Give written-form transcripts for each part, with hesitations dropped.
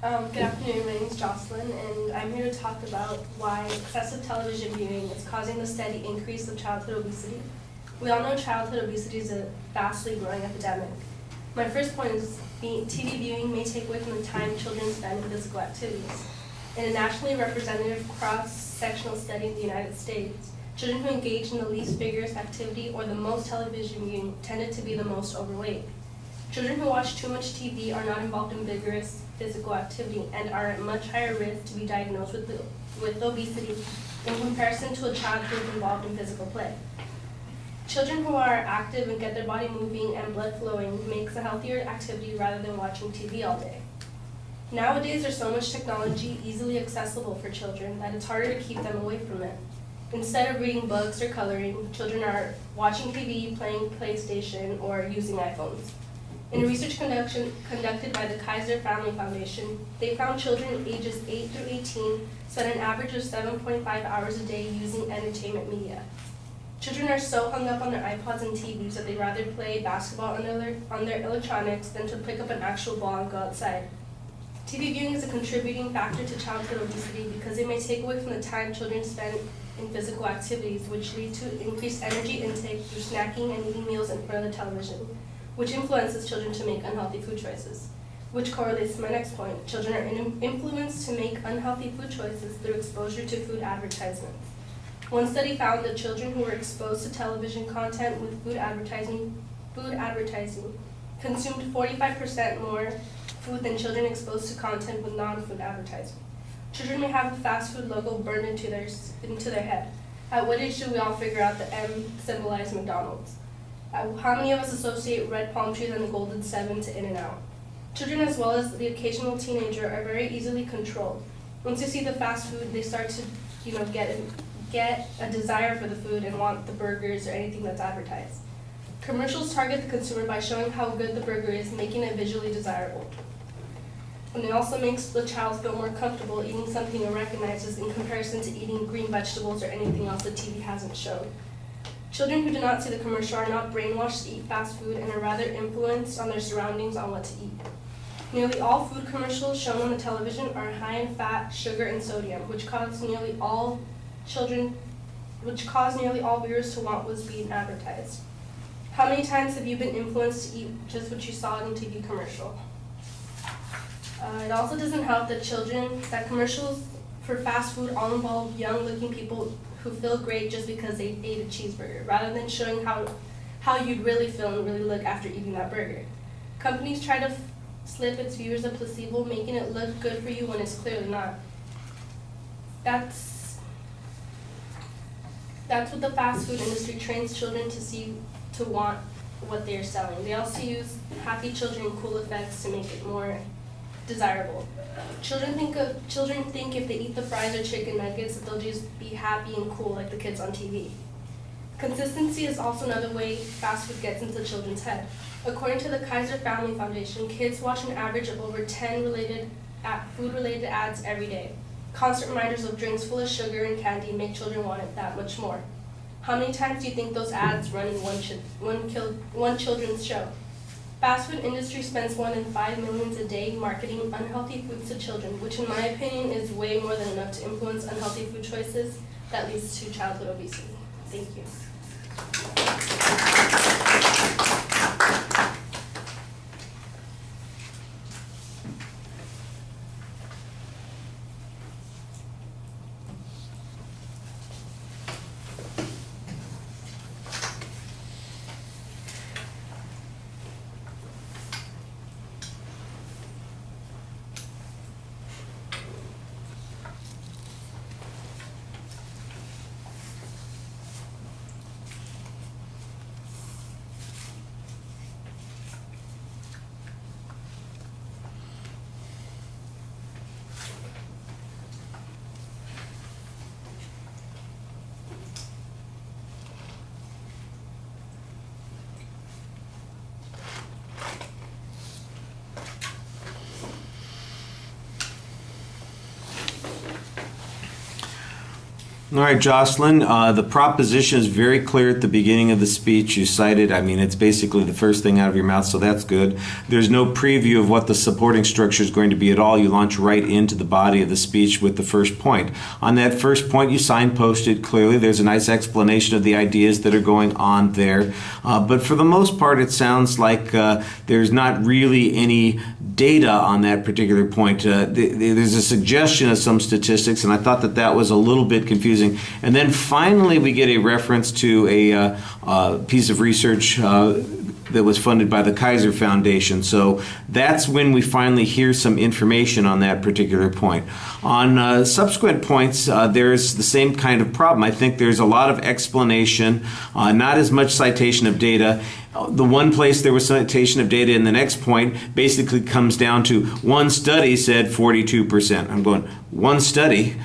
Good afternoon, my name is Joslyn, and I'm here to talk about why excessive television viewing is causing the steady increase of childhood obesity. We all know childhood obesity is a vastly growing epidemic. My first point is TV viewing may take away from the time children spend in physical activities. In a nationally representative cross-sectional study in the United States, children who engaged in the least vigorous activity or the most television viewing tended to be the most overweight. Children who watch too much TV are not involved in vigorous physical activity and are at much higher risk to be diagnosed with obesity in comparison to a child who is involved in physical play. Children who are active and get their body moving and blood flowing makes a healthier activity rather than watching TV all day. Nowadays, there's so much technology easily accessible for children that it's harder to keep them away from it. Instead of reading books or coloring, children are watching TV, playing PlayStation, or using iPhones. In a research conducted by the Kaiser Family Foundation, they found children ages 8 through 18 spend an average of 7.5 hours a day using entertainment media. Children are so hung up on their iPods and TVs that they'd rather play basketball on their electronics than to pick up an actual ball and go outside. TV viewing is a contributing factor to childhood obesity because it may take away from the time children spend in physical activities, which lead to increased energy intake through snacking and eating meals in front of the television, which influences children to make unhealthy food choices, which correlates to my next point. Children are influenced to make unhealthy food choices through exposure to food advertisements. One study found that children who were exposed to television content with food advertising consumed 45% more food than children exposed to content with non-food advertising. Children may have a fast food logo burned into their head. At what age do we all figure out the M symbolizes McDonald's? How many of us associate red palm trees and the golden 7 to In-N-Out? Children, as well as the occasional teenager, are very easily controlled. Once they see the fast food, they start to, get a desire for the food and want the burgers or anything that's advertised. Commercials target the consumer by showing how good the burger is, making it visually desirable. And it also makes the child feel more comfortable eating something it recognizes in comparison to eating green vegetables or anything else the TV hasn't shown. Children who do not see the commercial are not brainwashed to eat fast food and are rather influenced on their surroundings on what to eat. Nearly all food commercials shown on the television are high in fat, sugar, and sodium, which cause nearly all viewers to want what's being advertised. How many times have you been influenced to eat just what you saw in a TV commercial? It also doesn't help that commercials for fast food all involve young-looking people who feel great just because they ate a cheeseburger, rather than showing how you'd really feel and really look after eating that burger. Companies try to slip its viewers a placebo, making it look good for you when it's clearly not. That's what the fast food industry trains children to want what they're selling. They also use happy children and cool effects to make it more desirable. Children think if they eat the fries or chicken nuggets that they'll just be happy and cool like the kids on TV. Consistency is also another way fast food gets into children's head. According to the Kaiser Family Foundation, kids watch an average of over 10 food-related ads every day. Constant reminders of drinks full of sugar and candy make children want it that much more. How many times do you think those ads run in one children's show? Fast food industry spends more than $5 million a day marketing unhealthy foods to children, which in my opinion is way more than enough to influence unhealthy food choices that leads to childhood obesity. Thank you. All right, Jocelyn, the proposition is very clear at the beginning of the speech. You cited, I mean, it's basically the first thing out of your mouth, so that's good. There's no preview of what the supporting structure is going to be at all. You launch right into the body of the speech with the first point. On that first point, you signposted clearly. There's a nice explanation of the ideas that are going on there. But for the most part, it sounds like there's not really any data on that particular point. There's a suggestion of some statistics, and I thought that that was a little bit confusing. And then finally, we get a reference to a piece of research that was funded by the Kaiser Foundation. So that's when we finally hear some information on that particular point. On subsequent points, there's the same kind of problem. I think there's a lot of explanation, not as much citation of data. The one place there was citation of data in the next point basically comes down to one study said 42%. I'm going, one study?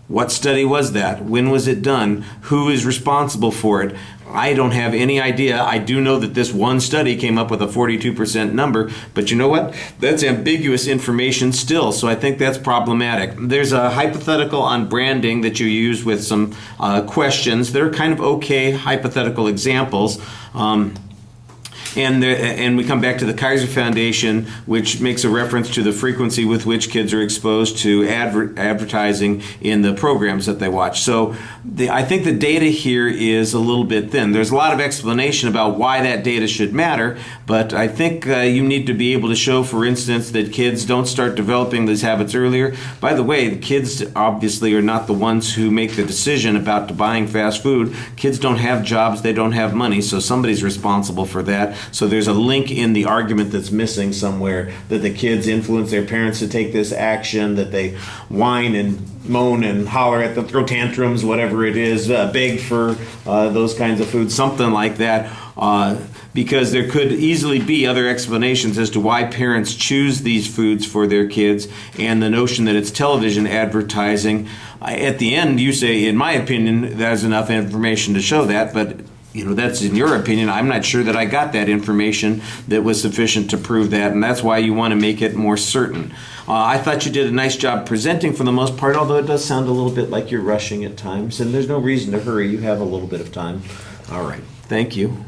What study was that? When was it done? Who is responsible for it? I don't have any idea. I do know that this one study came up with a 42% number, but you know what? That's ambiguous information still, so I think that's problematic. There's a hypothetical on branding that you use with some questions. They're kind of okay hypothetical examples. And we come back to the Kaiser Foundation, which makes a reference to the frequency with which kids are exposed to advertising in the programs that they watch. So I think the data here is a little bit thin. There's a lot of explanation about why that data should matter, but I think you need to be able to show, for instance, that kids don't start developing these habits earlier. By the way, the kids obviously are not the ones who make the decision about buying fast food. Kids don't have jobs, they don't have money, so somebody's responsible for that. So there's a link in the argument that's missing somewhere, that the kids influence their parents to take this action, that they whine and moan and holler at them, throw tantrums, whatever it is, beg for those kinds of foods, something like that. Because there could easily be other explanations as to why parents choose these foods for their kids, and the notion that it's television advertising. At the end, you say, in my opinion, there's enough information to show that, but that's in your opinion. I'm not sure that I got that information that was sufficient to prove that, and that's why you want to make it more certain. I thought you did a nice job presenting for the most part, although it does sound a little bit like you're rushing at times, and there's no reason to hurry. You have a little bit of time. All right. Thank you.